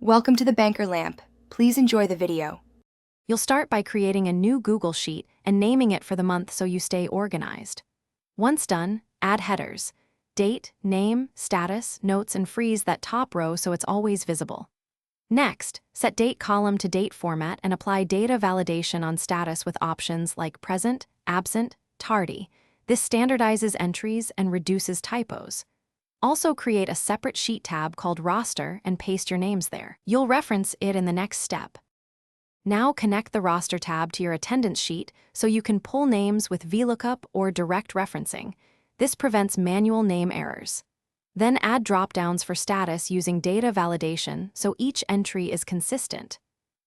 Welcome to the Banker Lamp. Please enjoy the video. You'll start by creating a new Google Sheet and naming it for the month so you stay organized. Once done, add headers: date, name, status, notes, and freeze that top row so it's always visible. Next, set date column to date format and apply data validation on status with options like present, absent, tardy. This standardizes entries and reduces typos. Also create a separate sheet tab called Roster and paste your names there. You'll reference it in the next step. Now connect the Roster tab to your attendance sheet so you can pull names with VLOOKUP or direct referencing. This prevents manual name errors. Then add drop-downs for status using data validation so each entry is consistent.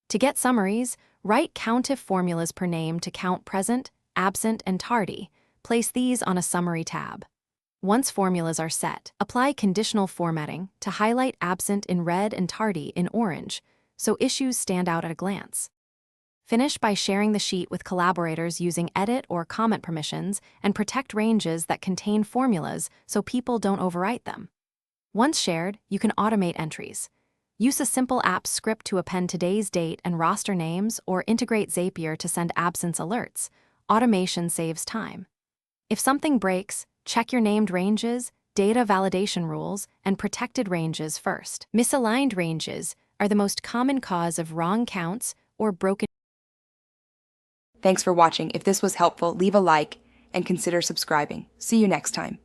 To get summaries, write COUNTIF formulas per name to count present, absent, and tardy. Place these on a summary tab. Once formulas are set, apply conditional formatting to highlight absent in red and tardy in orange, so issues stand out at a glance. Finish by sharing the sheet with collaborators using edit or comment permissions and protect ranges that contain formulas so people don't overwrite them. Once shared, you can automate entries. Use a simple app script to append today's date and roster names or integrate Zapier to send absence alerts. Automation saves time. If something breaks, check your named ranges, data validation rules, and protected ranges first. Misaligned ranges are the most common cause of wrong counts or broken. Thanks for watching. If this was helpful, leave a like and consider subscribing. See you next time.